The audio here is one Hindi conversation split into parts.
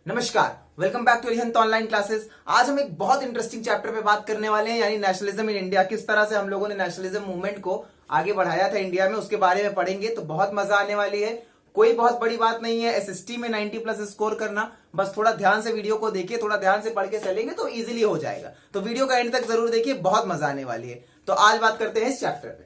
नमस्कार, welcome back to Arihant online classes. आज हम एक बहुत इंटरेस्टिंग चैप्टर पे बात करने वाले हैं, यानी नेशनलिज्म इन इंडिया। किस तरह से हम लोगों ने नेशनलिज्म मूवमेंट को आगे बढ़ाया था इंडिया में, उसके बारे में पढ़ेंगे तो बहुत मजा आने वाली है। कोई बहुत बड़ी बात नहीं है एसएसटी में 90+ स्कोर करना, बस थोड़ा ध्यान से वीडियो को देखिए, थोड़ा ध्यान से पढ़ के चलेंगे तो इजिली हो जाएगा। तो वीडियो का एंड तक जरूर देखिए, बहुत मजा आने वाली है। तो आज बात करते हैं इस चैप्टर पे।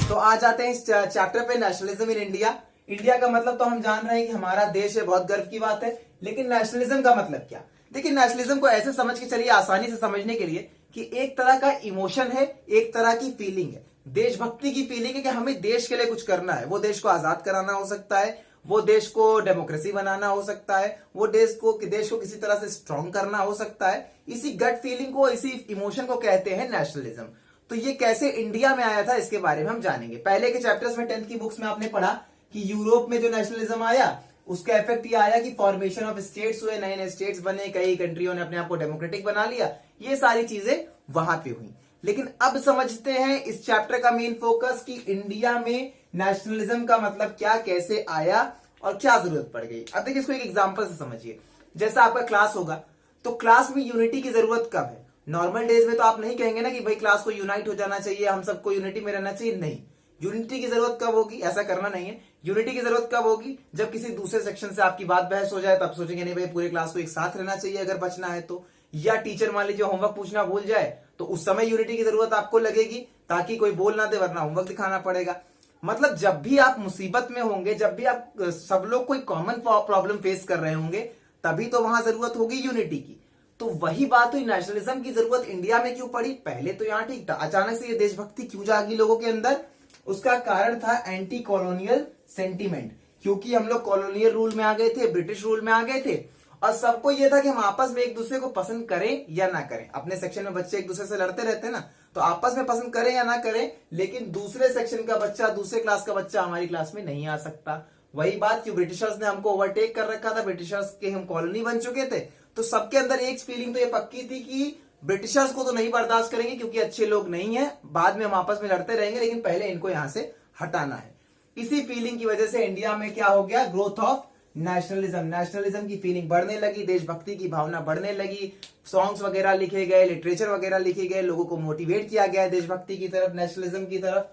तो आज आते हैं इस चैप्टर पे, नेशनलिज्म इन इंडिया। इंडिया का मतलब तो हम जान रहे हैं कि हमारा देश है, बहुत गर्व की बात है। लेकिन नेशनलिज्म का मतलब क्या? देखिए, नेशनलिज्म को ऐसे समझ के चलिए, आसानी से समझने के लिए, कि एक तरह का इमोशन है, एक तरह की फीलिंग है, देशभक्ति की फीलिंग है कि हमें देश के लिए कुछ करना है। वो देश को आजाद कराना हो सकता है, वो देश को डेमोक्रेसी बनाना हो सकता है, वो देश को किसी तरह से स्ट्रांग करना हो सकता है। इसी गट फीलिंग को, इसी इमोशन को कहते हैं नेशनलिज्म। तो ये कैसे इंडिया में आया था, इसके बारे में हम जानेंगे। पहले के चैप्टर्स में 10th की बुक्स में आपने पढ़ा कि यूरोप में जो नेशनलिज्म आया, उसका इफेक्ट ये आया कि फॉर्मेशन ऑफ स्टेट्स हुए, नए नए स्टेट्स बने, कई कंट्रियों ने अपने आप को डेमोक्रेटिक बना लिया। ये सारी चीजें वहां पे हुई। लेकिन अब समझते हैं इस चैप्टर का मेन फोकस कि इंडिया में नेशनलिज्म का मतलब क्या, कैसे आया और क्या जरूरत पड़ गई। अब देखिए, इसको एक एग्जाम्पल से समझिए। जैसा आपका क्लास होगा, तो क्लास में यूनिटी की जरूरत कब है? नॉर्मल डेज में तो आप नहीं कहेंगे ना कि भाई क्लास को यूनाइट हो जाना चाहिए, हम सबको यूनिटी में रहना चाहिए। नहीं, यूनिटी की जरूरत कब होगी? ऐसा करना नहीं है। यूनिटी की जरूरत कब होगी? जब किसी दूसरे सेक्शन से आपकी बात बहस हो जाए, तब सोचेंगे नहीं भाई पूरे क्लास को एक साथ रहना चाहिए अगर बचना है तो। या टीचर मान लीजिए होमवर्क पूछना भूल जाए, तो उस समय यूनिटी की जरूरत आपको लगेगी, ताकि कोई बोल ना दे, वरना होमवर्क दिखाना पड़ेगा। मतलब जब भी आप मुसीबत में होंगे, जब भी आप सब लोग कोई कॉमन प्रॉब्लम फेस कर रहे होंगे, तभी तो वहां जरूरत होगी यूनिटी की। तो वही बात हुई, नेशनलिज्म की जरूरत इंडिया में क्यों पड़ी? पहले तो यहां ठीक था, अचानक से ये देशभक्ति क्यों जागी लोगों के अंदर? उसका कारण था एंटी कॉलोनियल सेंटीमेंट। क्योंकि हम लोग कॉलोनियल रूल में आ गए थे, ब्रिटिश रूल में आ गए थे, और सबको यह था कि हम आपस में एक दूसरे को पसंद करें या ना करें। अपने सेक्शन में बच्चे एक दूसरे से लड़ते रहते हैं ना, तो आपस में पसंद करें या ना करें, लेकिन दूसरे सेक्शन का बच्चा, दूसरे क्लास का बच्चा हमारी क्लास में नहीं आ सकता। वही बात कि ब्रिटिशर्स ने हमको ओवरटेक कर रखा था, ब्रिटिशर्स के हम कॉलोनी बन चुके थे, तो सबके अंदर एक फीलिंग तो ये पक्की थी कि ब्रिटिशर्स को तो नहीं बर्दाश्त करेंगे क्योंकि अच्छे लोग नहीं है, बाद में हम आपस में लड़ते रहेंगे, लेकिन पहले इनको यहां से हटाना है। इसी फीलिंग की वजह से इंडिया में क्या हो गया? Growth of nationalism. नेशनलिज्म की फीलिंग बढ़ने लगी, देशभक्ति की भावना बढ़ने लगी, सॉन्ग्स वगैरह लिखे गए, लिटरेचर वगैरह लिखे गए, लोगों को मोटिवेट किया गया देशभक्ति की तरफ, नेशनलिज्म की तरफ।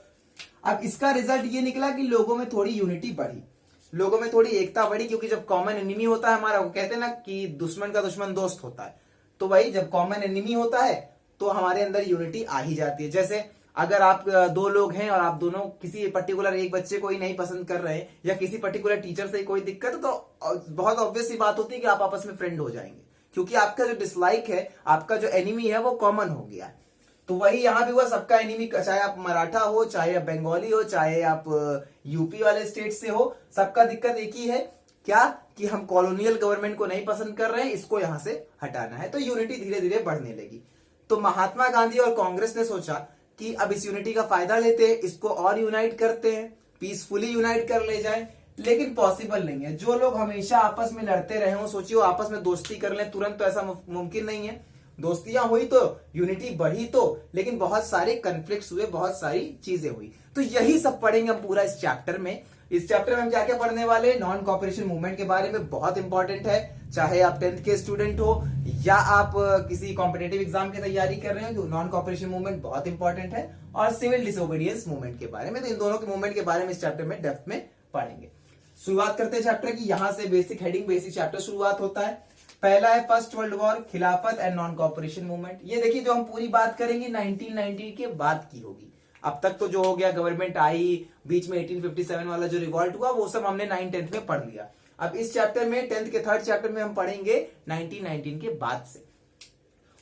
अब इसका रिजल्ट ये निकला कि लोगों में थोड़ी यूनिटी बढ़ी, लोगों में थोड़ी एकता बढ़ी। क्योंकि जब कॉमन एनिमी होता है हमारा, वो कहते हैं ना कि दुश्मन का दुश्मन दोस्त होता है, तो भाई जब कॉमन एनिमी होता है तो हमारे अंदर यूनिटी आ ही जाती है। जैसे अगर आप दो लोग हैं और आप दोनों किसी पर्टिकुलर एक बच्चे को ही नहीं पसंद कर रहे हैं, या किसी पर्टिकुलर टीचर से कोई दिक्कत है, तो बहुत ऑब्वियस सी बात होती है कि आप आपस में फ्रेंड हो जाएंगे, क्योंकि आपका जो डिसलाइक है, आपका जो एनिमी है, वो कॉमन हो गया है। तो वही यहां भी हुआ, सबका एनिमी, चाहे आप मराठा हो, चाहे आप बंगाली हो, चाहे आप यूपी वाले स्टेट से हो, सबका दिक्कत एक ही है, क्या? कि हम कॉलोनियल गवर्नमेंट को नहीं पसंद कर रहे हैं, इसको यहां से हटाना है। तो यूनिटी धीरे धीरे बढ़ने लगी। तो महात्मा गांधी और कांग्रेस ने सोचा कि अब इस यूनिटी का फायदा लेते हैं, इसको और यूनाइट करते हैं, पीसफुली यूनाइट कर ले जाए। लेकिन पॉसिबल नहीं है। जो लोग हमेशा आपस में लड़ते रहे हो, सोचिए वो आपस में दोस्ती कर लें तुरंत, तो ऐसा मुमकिन नहीं है। दोस्तियां हुई तो यूनिटी बढ़ी तो, लेकिन बहुत सारे कन्फ्लिक्ट्स हुए, बहुत सारी चीजें हुई। तो यही सब पढ़ेंगे हम पूरा इस चैप्टर में। इस चैप्टर में हम क्या क्या पढ़ने वाले? नॉन कॉपरेशन मूवमेंट के बारे में, बहुत इंपॉर्टेंट है। चाहे आप 10th के स्टूडेंट हो या आप किसी कॉम्पिटेटिव एग्जाम की तैयारी कर रहे हो, तो नॉन कॉपरेशन मूवमेंट बहुत इंपॉर्टेंट है। और सिविल डिसोबीडियंस मूवमेंट के बारे में, तो इन दोनों के मूवमेंट के बारे में इस चैप्टर में डेप्थ में पढ़ेंगे। शुरुआत करते हैं चैप्टर की। यहां से बेसिक हेडिंग, बेसिक चैप्टर शुरुआत होता है। पहला है फर्स्ट वर्ल्ड वॉर, खिलाफत एंड नॉन कॉपरेशन मूवमेंट। ये देखिए, जो हम पूरी बात करेंगे 1990 के बाद की होगी। अब तक तो जो हो गया, गवर्नमेंट आई, बीच में 1857 वाला जो रिवॉल्ट हुआ, वो सब हमने 9th-10th में पढ़ लिया। अब इस चैप्टर में 10th के 3rd चैप्टर में हम पढ़ेंगे 1919 के बाद से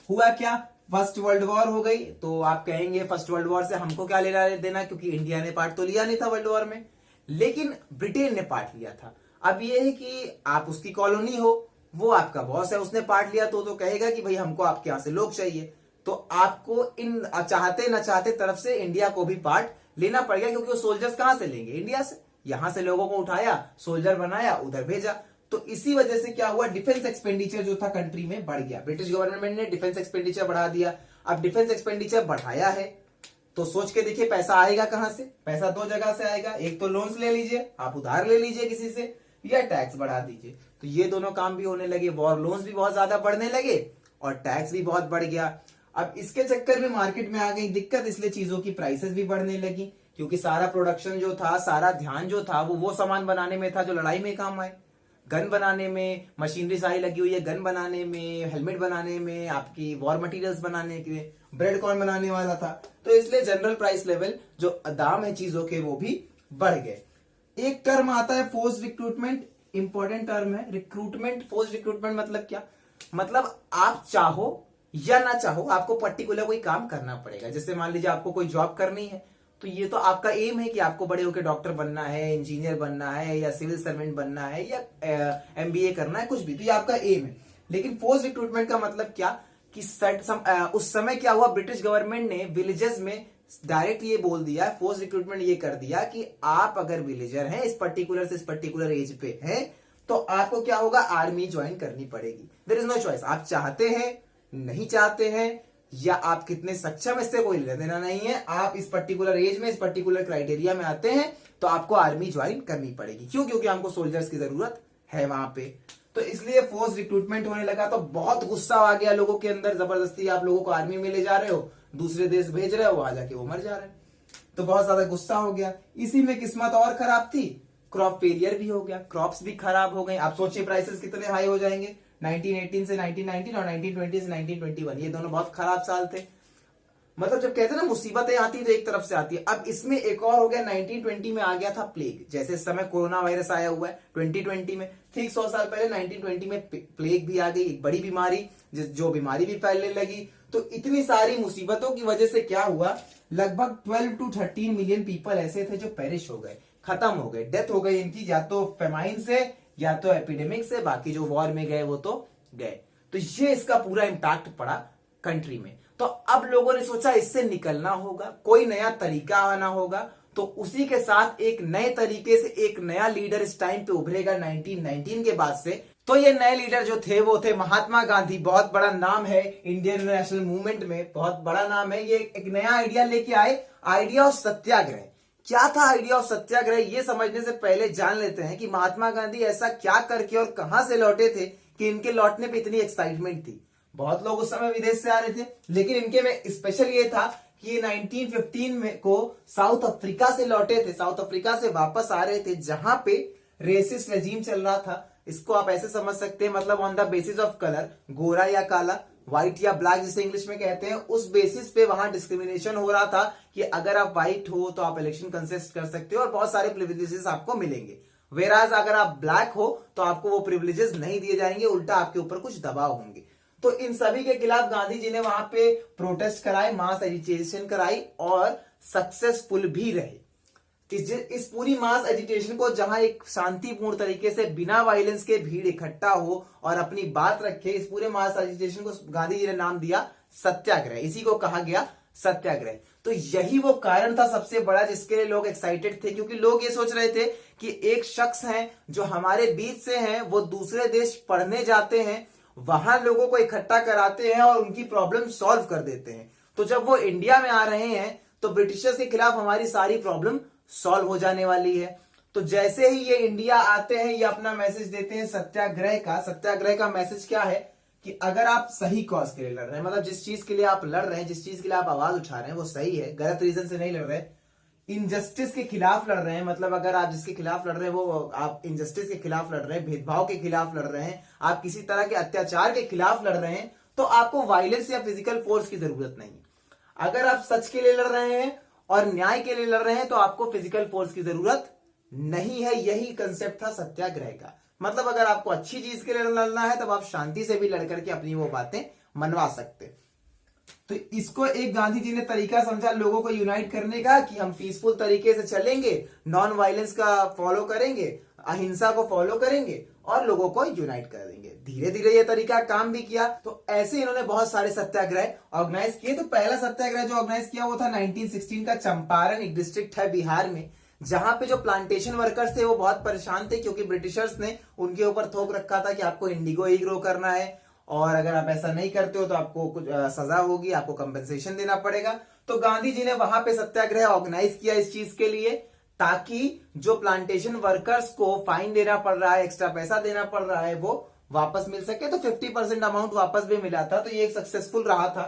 हुआ क्या। फर्स्ट वर्ल्ड वॉर हो गई, तो आप कहेंगे फर्स्ट वर्ल्ड वॉर से हमको क्या लेना देना, क्योंकि इंडिया ने पार्ट तो लिया नहीं था वर्ल्ड वॉर में, लेकिन ब्रिटेन ने पार्ट लिया था। अब ये है कि आप उसकी कॉलोनी हो, वो आपका बॉस है, उसने पार्ट लिया, तो कहेगा कि भाई हमको आपके यहां से लोग चाहिए, तो आपको इन चाहते न चाहते तरफ से इंडिया को भी पार्ट लेना पड़ेगा। क्योंकि वो सोल्जर्स कहां से लेंगे? इंडिया से। यहां से लोगों को उठाया, सोल्जर बनाया, उधर भेजा। तो इसी वजह से क्या हुआ, डिफेंस एक्सपेंडिचर जो था कंट्री में बढ़ गया। ब्रिटिश गवर्नमेंट ने डिफेंस एक्सपेंडिचर बढ़ा दिया। अब डिफेंस एक्सपेंडिचर बढ़ाया है तो सोच के देखिए पैसा आएगा कहां से? पैसा दो जगह से आएगा, एक तो लोन्स ले लीजिए, आप उधार ले लीजिए किसी से, या टैक्स बढ़ा दीजिए। तो ये दोनों काम भी होने लगे, वॉर लोन्स भी बहुत ज्यादा बढ़ने लगे और टैक्स भी बहुत बढ़ गया। अब इसके चक्कर में मार्केट में आ गई दिक्कत, इसलिए चीजों की प्राइसेस भी बढ़ने लगी, क्योंकि सारा प्रोडक्शन जो था, सारा ध्यान जो था वो सामान बनाने में था जो लड़ाई में काम आए। गन बनाने में मशीनरी सारी लगी हुई है, गन बनाने में, हेलमेट बनाने में, आपकी वॉर मटेरियल्स बनाने के, ब्रेड कौन बनाने वाला था। तो इसलिए जनरल प्राइस लेवल जो दाम है चीजों के वो भी बढ़ गए। एक टर्म आता है फोर्स रिक्रूटमेंट, इंपॉर्टेंट टर्म है रिक्रूटमेंट। फोर्स रिक्रूटमेंट मतलब क्या? मतलब आप चाहो या ना चाहो आपको पर्टिकुलर कोई काम करना पड़ेगा। जैसे मान लीजिए आपको कोई जॉब करनी है, तो ये तो आपका एम है कि आपको बड़े होकर डॉक्टर बनना है, इंजीनियर बनना है, या सिविल सर्वेंट बनना है, या एमबीए करना है, कुछ भी, तो ये आपका एम है। लेकिन फोर्स रिक्रूटमेंट का मतलब क्या कि उस समय क्या हुआ, ब्रिटिश गवर्नमेंट ने विलेजेस में डायरेक्ट ये बोल दिया, फोर्स रिक्रूटमेंट ये कर दिया कि आप अगर विलेजर हैं, इस पर्टिकुलर से इस पर्टिकुलर एज पे हैं, तो आपको क्या होगा, आर्मी ज्वाइन करनी पड़ेगी। देयर इज नो चॉइस, आप चाहते हैं, नहीं चाहते हैं, या आप कितने सक्षम, इससे कोई लेना देना नहीं है। आप इस पर्टिकुलर एज में, इस पर्टिकुलर क्राइटेरिया में आते हैं तो आपको आर्मी ज्वाइन करनी पड़ेगी। क्यों? क्योंकि हमको सोल्जर्स की जरूरत है वहां पे। तो इसलिए फोर्स रिक्रूटमेंट होने लगा। तो बहुत गुस्सा आ गया लोगों के अंदर, जबरदस्ती आप लोगों को आर्मी में ले जा रहे हो, दूसरे देश भेज रहे हो, वहां जाके वो मर जा रहे हैं। तो बहुत ज्यादा गुस्सा हो गया। इसी में किस्मत और खराब थी, क्रॉप फेलियर भी हो गया, क्रॉप्स भी खराब हो गए। आप सोचिए प्राइसेस कितने हाई हो जाएंगे। 1918 से 1919 और 1920 से 1921 ये दोनों बहुत खराब साल थे। मतलब जब कहते हैं ना मुसीबतें आती तो एक तरफ से आती है। अब इसमें एक और हो गया, 1920 में आ गया था प्लेग। जैसे इस समय कोरोना वायरस आया हुआ है 2020 में, ठीक 100 साल पहले 1920 में प्लेग भी आ गई, एक बड़ी बीमारी, जो बीमारी भी फैलने लगी। तो इतनी सारी मुसीबतों की वजह से क्या हुआ, लगभग 12 to 13 मिलियन पीपल ऐसे थे जो पेरिश हो गए, खत्म हो गए, डेथ हो गई इनकी, या तो फेमाइन से या तो एपिडेमिक से। बाकी जो वॉर में गए वो तो गए। तो ये इसका पूरा इंपैक्ट पड़ा कंट्री में। तो अब लोगों ने सोचा इससे निकलना होगा, कोई नया तरीका आना होगा। तो उसी के साथ एक नए तरीके से एक नया लीडर इस टाइम पे उभरेगा 1919 के बाद से। तो ये नए लीडर जो थे वो थे महात्मा गांधी। बहुत बड़ा नाम है इंडियन नेशनल मूवमेंट में, बहुत बड़ा नाम है। ये एक नया आइडिया लेके आए, आइडिया ऑफ सत्याग्रह। क्या था आइडिया ऑफ सत्याग्रह, ये समझने से पहले जान लेते हैं कि महात्मा गांधी ऐसा क्या करके और कहां से लौटे थे कि इनके लौटने पे इतनी एक्साइटमेंट थी। बहुत लोग उस समय विदेश से आ रहे थे, लेकिन इनके में स्पेशल ये था कि ये 1915 में को साउथ अफ्रीका से लौटे थे, साउथ अफ्रीका से वापस आ रहे थे, जहां पे रेसिस्ट रेजीम चल रहा था। इसको आप ऐसे समझ सकते हैं, मतलब on the basis of colour, गोरा या काला, व्हाइट या ब्लैक जिसे इंग्लिश में कहते हैं, उस बेसिस पे वहां डिस्क्रिमिनेशन हो रहा था कि अगर आप व्हाइट हो तो आप इलेक्शन कंटेस्ट कर सकते हो और बहुत सारे प्रिविलेजेस आपको मिलेंगे, वेराज अगर आप ब्लैक हो तो आपको वो प्रिविलेजेस नहीं दिए जाएंगे, उल्टा आपके ऊपर कुछ दबाव होंगे। तो इन सभी के खिलाफ गांधी जी ने वहां पे प्रोटेस्ट कराए, मास एजिटेशन कराई और सक्सेसफुल भी रहे। इस पूरी मास एजिटेशन को जहां एक शांतिपूर्ण तरीके से बिना वायलेंस के भीड़ इकट्ठा हो और अपनी बात रखे, इस पूरे मास एजिटेशन को गांधी जी ने नाम दिया सत्याग्रह। इसी को कहा गया सत्याग्रह। तो यही वो कारण था सबसे बड़ा जिसके लिए लोग एक्साइटेड थे, क्योंकि लोग ये सोच रहे थे कि एक शख्स है जो हमारे बीच से हैं, वो दूसरे देश पढ़ने जाते हैं, वहां लोगों को इकट्ठा कराते हैं और उनकी प्रॉब्लम सॉल्व कर देते हैं। तो जब वो इंडिया में आ रहे हैं तो ब्रिटिशर्स के खिलाफ हमारी सारी प्रॉब्लम सॉल्व हो जाने वाली है। तो जैसे ही ये इंडिया आते हैं, ये अपना मैसेज देते हैं सत्याग्रह का। सत्याग्रह का मैसेज क्या है कि अगर आप सही कॉज के लिए लड़ रहे हैं, मतलब जिस चीज के लिए आप लड़ रहे हैं, जिस चीज के लिए आप आवाज उठा रहे हैं वो सही है, गलत रीजन से नहीं लड़ रहे, इनजस्टिस के खिलाफ लड़ रहे हैं, मतलब अगर आप जिसके खिलाफ लड़ रहे हैं वो आप इनजस्टिस के खिलाफ लड़ रहे हैं, भेदभाव के खिलाफ लड़ रहे हैं, आप किसी तरह के अत्याचार के खिलाफ लड़ रहे हैं, तो आपको वायलेंस या फिजिकल फोर्स की जरूरत नहीं। अगर आप सच के लिए लड़ रहे हैं और न्याय के लिए लड़ रहे हैं तो आपको फिजिकल फोर्स की जरूरत नहीं है। यही कंसेप्ट था सत्याग्रह का। मतलब अगर आपको अच्छी चीज के लिए लड़ना है तब आप शांति से भी लड़ करके अपनी वो बातें मनवा सकते। तो इसको एक गांधी जी ने तरीका समझा लोगों को यूनाइट करने का कि हम पीसफुल तरीके से चलेंगे, नॉन वायलेंस का फॉलो करेंगे, अहिंसा को फॉलो करेंगे और लोगों को यूनाइट कर देंगे। धीरे धीरे ये तरीका काम भी किया। तो ऐसे इन्होंने बहुत सारे सत्याग्रह ऑर्गेनाइज किए। तो पहला सत्याग्रह जो ऑर्गेनाइज किया वो था 1916 का, चंपारण एक डिस्ट्रिक्ट है बिहार में, जहां पे जो प्लांटेशन वर्कर्स थे वो बहुत परेशान थे, क्योंकि ब्रिटिशर्स ने उनके ऊपर थोप रखा था कि आपको इंडिगो ही ग्रो करना है और अगर आप ऐसा नहीं करते हो तो आपको कुछ सजा होगी, आपको कंपनसेशन देना पड़ेगा। तो गांधी जी ने वहां पे सत्याग्रह ऑर्गेनाइज किया इस चीज के लिए, ताकि जो प्लांटेशन वर्कर्स को फाइन देना पड़ रहा है, एक्स्ट्रा पैसा देना पड़ रहा है, वो वापस मिल सके। तो 50% अमाउंट वापस भी मिला था। तो ये एक सक्सेसफुल रहा था,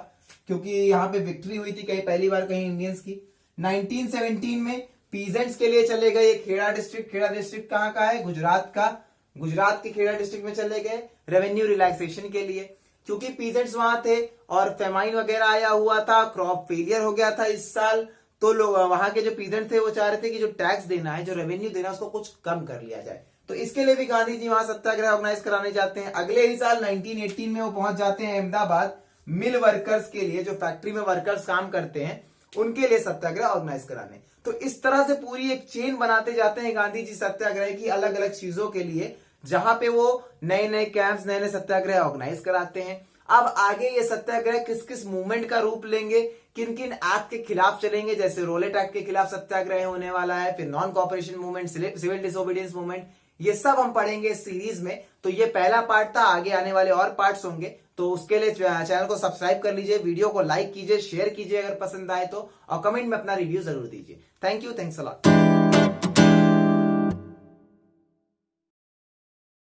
क्योंकि यहाँ पे विक्ट्री हुई थी कहीं पहली बार कहीं इंडियंस की। 1917 में पीजेंट्स के लिए चले गए खेड़ा डिस्ट्रिक्ट। खेड़ा डिस्ट्रिक्ट कहाँ का है? गुजरात का। गुजरात के खेड़ा डिस्ट्रिक्ट में चले गए रेवेन्यू रिलैक्सेशन के लिए, क्योंकि पीजेंट्स वहां थे और फेमाइन वगैरह आया हुआ था, क्रॉप फेलियर हो गया था इस साल। तो लोग वहां के जो पीजेंट थे वो चाह रहे थे कि जो टैक्स देना है, जो रेवेन्यू देना है, उसको कुछ कम कर लिया जाए। तो इसके लिए भी गांधी जी वहां सत्याग्रह ऑर्गेनाइज कराने जाते हैं। अगले ही साल 1918 में वो पहुंच जाते हैं अहमदाबाद, मिल वर्कर्स के लिए, जो फैक्ट्री में वर्कर्स काम करते हैं, उनके लिए सत्याग्रह ऑर्गेनाइज कराने। तो इस तरह से पूरी एक चेन बनाते जाते हैं गांधी जी सत्याग्रह की, अलग अलग चीजों के लिए, जहां पे वो नए नए कैंप्स, नए नए सत्याग्रह ऑर्गेनाइज कराते हैं। अब आगे ये सत्याग्रह किस किस मूवमेंट का रूप लेंगे, किन किन एक्ट के खिलाफ चलेंगे, जैसे रोलेट एक्ट के खिलाफ सत्याग्रह होने वाला है, फिर non cooperation movement, civil disobedience movement, ये सब हम पढ़ेंगे इस सीरीज में। तो ये पहला पार्ट था, आगे आने वाले और पार्ट्स होंगे। तो उसके लिए चैनल को सब्सक्राइब कर लीजिए, वीडियो को लाइक कीजिए, शेयर कीजिए अगर पसंद आए तो, और कमेंट में अपना रिव्यू जरूर दीजिए। Thank you, thanks a lot.